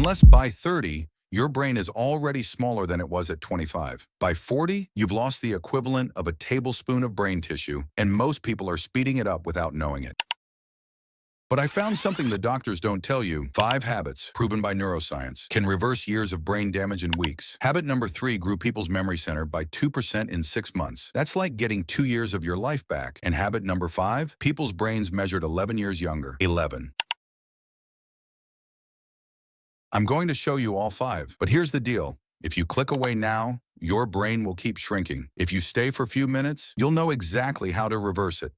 Unless by 30, your brain is already smaller than it was at 25. By 40, you've lost the equivalent of a tablespoon of brain tissue, and most people are speeding it up without knowing it. But I found something the doctors don't tell you. 5 habits, proven by neuroscience, can reverse years of brain damage in weeks. Habit number 3 grew people's memory center by 2% in 6 months. That's like getting 2 years of your life back. And habit number 5, people's brains measured 11 years younger. 11. I'm going to show you all 5, but here's the deal. If you click away now, your brain will keep shrinking. If you stay for a few minutes, you'll know exactly how to reverse it.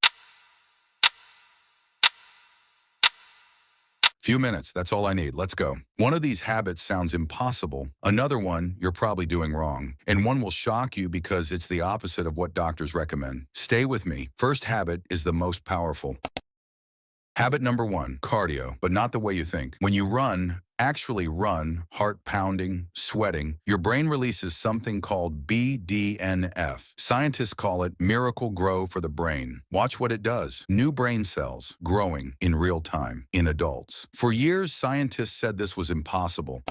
Few minutes, that's all I need. Let's go. One of these habits sounds impossible. Another one you're probably doing wrong. And one will shock you because it's the opposite of what doctors recommend. Stay with me. First habit is the most powerful. Habit number 1, cardio, but not the way you think. When you run, actually run, heart pounding, sweating, your brain releases something called BDNF. Scientists call it miracle grow for the brain. Watch what it does. New brain cells growing in real time in adults. For years, scientists said this was impossible.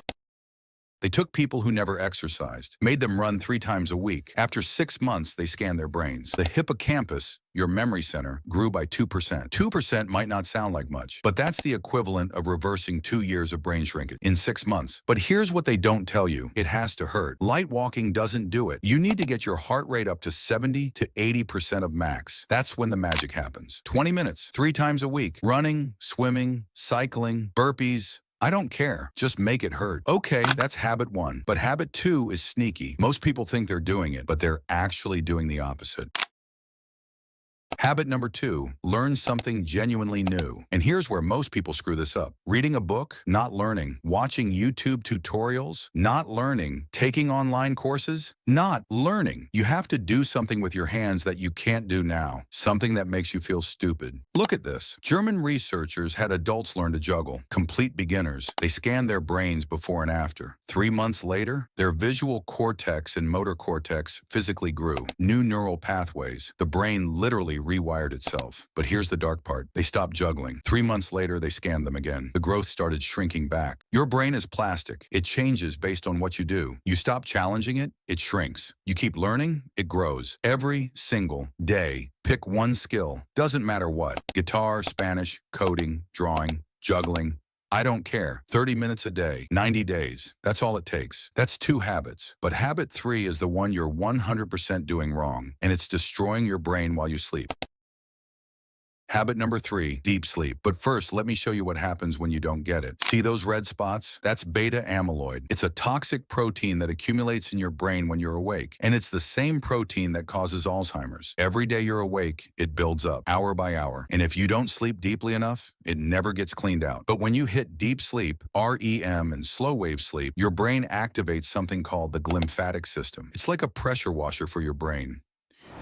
They took people who never exercised, made them run 3 times a week. After 6 months, they scanned their brains. The hippocampus, your memory center, grew by 2%. 2% might not sound like much, but that's the equivalent of reversing 2 years of brain shrinkage in 6 months. But here's what they don't tell you. It has to hurt. Light walking doesn't do it. You need to get your heart rate up to 70 to 80% of max. That's when the magic happens. 20 minutes, 3 times a week. Running, swimming, cycling, burpees. I don't care. Just make it hurt. Okay, that's habit 1. But habit 2 is sneaky. Most people think they're doing it, but they're actually doing the opposite. Habit number 2, learn something genuinely new. And here's where most people screw this up. Reading a book, not learning. Watching YouTube tutorials, not learning. Taking online courses, not learning. You have to do something with your hands that you can't do now. Something that makes you feel stupid. Look at this. German researchers had adults learn to juggle. Complete beginners. They scanned their brains before and after. 3 months later, their visual cortex and motor cortex physically grew. New neural pathways. The brain literally rewired itself. But here's the dark part. They stopped juggling. 3 months later, they scanned them again. The growth started shrinking back. Your brain is plastic. It changes based on what you do. You stop challenging it, it shrinks. You keep learning, it grows. Every single day, pick one skill. Doesn't matter what. Guitar, Spanish, coding, drawing, juggling. I don't care. 30 minutes a day, 90 days. That's all it takes. That's 2 habits. But habit 3 is the one you're 100% doing wrong, and it's destroying your brain while you sleep. Habit number 3, deep sleep. But first, let me show you what happens when you don't get it. See those red spots? That's beta amyloid. It's a toxic protein that accumulates in your brain when you're awake. And it's the same protein that causes Alzheimer's. Every day you're awake, it builds up, hour by hour. And if you don't sleep deeply enough, it never gets cleaned out. But when you hit deep sleep, REM and slow wave sleep, your brain activates something called the glymphatic system. It's like a pressure washer for your brain.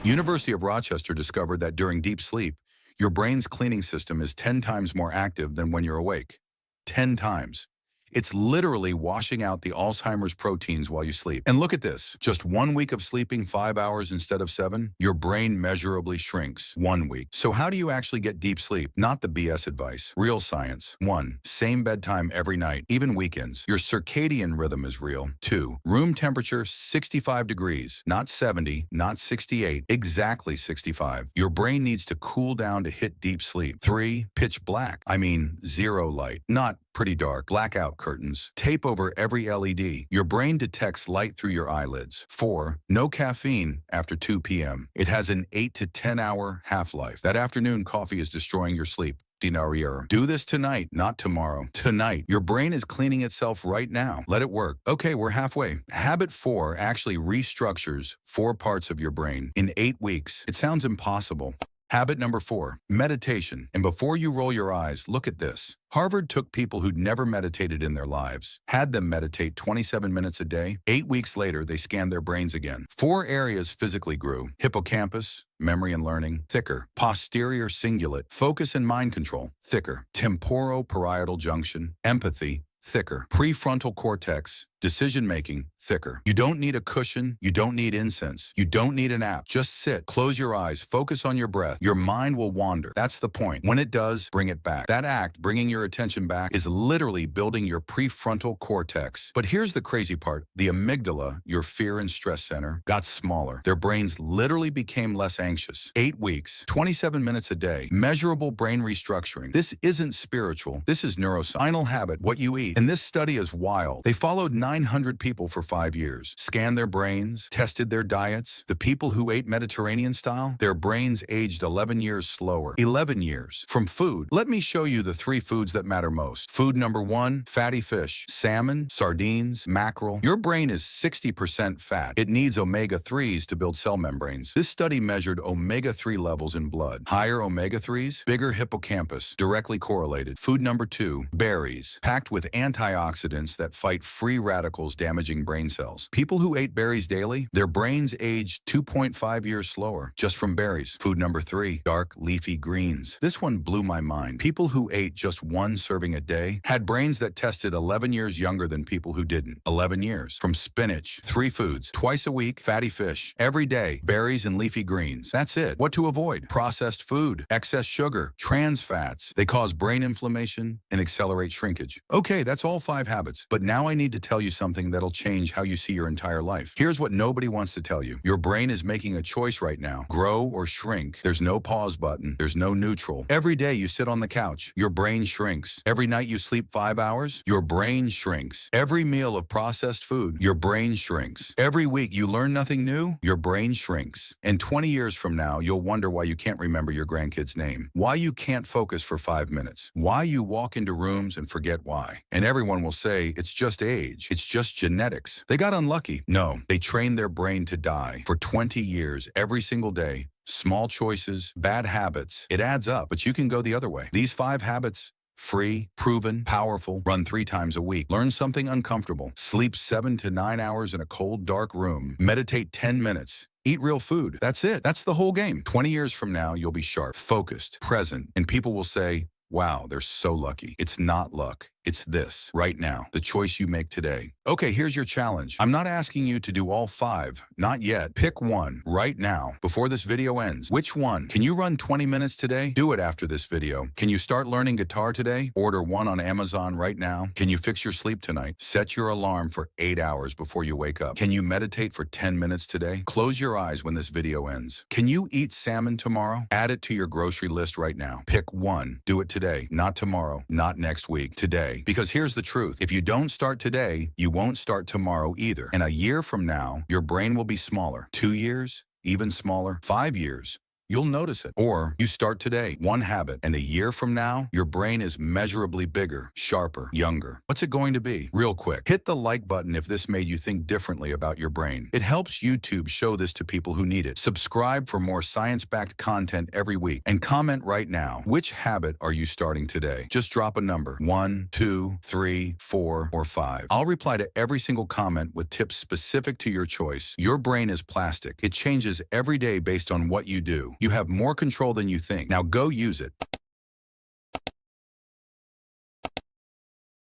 University of Rochester discovered that during deep sleep, your brain's cleaning system is 10 times more active than when you're awake. 10 times. It's literally washing out the Alzheimer's proteins while you sleep. And look at this. Just 1 week of sleeping 5 hours instead of 7, your brain measurably shrinks. 1 week. So how do you actually get deep sleep? Not the BS advice. Real science. 1. Same bedtime every night, even weekends. Your circadian rhythm is real. 2. Room temperature 65 degrees. Not 70, not 68. Exactly 65. Your brain needs to cool down to hit deep sleep. 3. Pitch black. I mean, 0 light. Not pretty dark. Blackout curtains. Tape over every LED. Your brain detects light through your eyelids. 4. No caffeine after 2 p.m. It has an 8 to 10 hour half-life. That afternoon coffee is destroying your sleep. Do this tonight, not tomorrow. Tonight. Your brain is cleaning itself right now. Let it work. Okay, we're halfway. Habit 4 actually restructures 4 parts of your brain in 8 weeks. It sounds impossible. Habit number 4, meditation. And before you roll your eyes, look at this. Harvard took people who'd never meditated in their lives, had them meditate 27 minutes a day. 8 weeks later, they scanned their brains again. 4 areas physically grew. Hippocampus, memory and learning, thicker. Posterior cingulate, focus and mind control, thicker. Temporoparietal junction, empathy, thicker. Prefrontal cortex, decision-making thicker. You don't need a cushion. You don't need incense. You don't need an app. Just sit, close your eyes, focus on your breath. Your mind will wander. That's the point. When it does, bring it back. That act, bringing your attention back, is literally building your prefrontal cortex. But here's the crazy part. The amygdala, your fear and stress center, got smaller. Their brains literally became less anxious. 8 weeks, 27 minutes a day, measurable brain restructuring. This isn't spiritual. This is neuroscience. Final habit, what you eat. And this study is wild. They followed 900 people for 5 years, scanned their brains, tested their diets. The people who ate Mediterranean style, their brains aged 11 years slower. 11 years. From food, let me show you the 3 foods that matter most. Food number 1, fatty fish, salmon, sardines, mackerel. Your brain is 60% fat. It needs omega-3s to build cell membranes. This study measured omega-3 levels in blood. Higher omega-3s, bigger hippocampus, directly correlated. Food number 2, berries, packed with antioxidants that fight free radicals damaging brain cells. People who ate berries daily, their brains aged 2.5 years slower just from berries. Food number 3, dark leafy greens. This one blew my mind. People who ate just 1 serving a day had brains that tested 11 years younger than people who didn't. 11 years. From spinach, 3 foods, twice a week, fatty fish, every day, berries and leafy greens. That's it. What to avoid? Processed food, excess sugar, trans fats. They cause brain inflammation and accelerate shrinkage. Okay, that's all 5 habits. But now I need to tell you something that'll change how you see your entire life. Here's what nobody wants to tell you. Your brain is making a choice right now. Grow or shrink. There's no pause button. There's no neutral. Every day you sit on the couch, your brain shrinks. Every night you sleep 5 hours, your brain shrinks. Every meal of processed food, your brain shrinks. Every week you learn nothing new, your brain shrinks. And 20 years from now, you'll wonder why you can't remember your grandkid's name, why you can't focus for 5 minutes, why you walk into rooms and forget why. And everyone will say, it's just age. It's just genetics. They got unlucky. No, they trained their brain to die for 20 years every single day. Small choices, bad habits. It adds up, but you can go the other way. These 5 habits, free, proven, powerful, run 3 times a week. Learn something uncomfortable. Sleep 7 to 9 hours in a cold, dark room. Meditate 10 minutes. Eat real food. That's it. That's the whole game. 20 years from now, you'll be sharp, focused, present, and people will say, wow, they're so lucky. It's not luck. It's this, right now, the choice you make today. Okay, here's your challenge. I'm not asking you to do all 5, not yet. Pick one right now, before this video ends. Which one? Can you run 20 minutes today? Do it after this video. Can you start learning guitar today? Order one on Amazon right now. Can you fix your sleep tonight? Set your alarm for 8 hours before you wake up. Can you meditate for 10 minutes today? Close your eyes when this video ends. Can you eat salmon tomorrow? Add it to your grocery list right now. Pick one. Do it today, not tomorrow, not next week, today. Because here's the truth. If you don't start today, you won't start tomorrow either. And a year from now, your brain will be smaller. 2 years, even smaller. 5 years. You'll notice it. Or you start today, one habit, and a year from now, your brain is measurably bigger, sharper, younger. What's it going to be? Real quick, hit the like button if this made you think differently about your brain. It helps YouTube show this to people who need it. Subscribe for more science-backed content every week. And comment right now, which habit are you starting today? Just drop a number, 1, 2, 3, 4, or 5. I'll reply to every single comment with tips specific to your choice. Your brain is plastic. It changes every day based on what you do. You have more control than you think. Now go use it.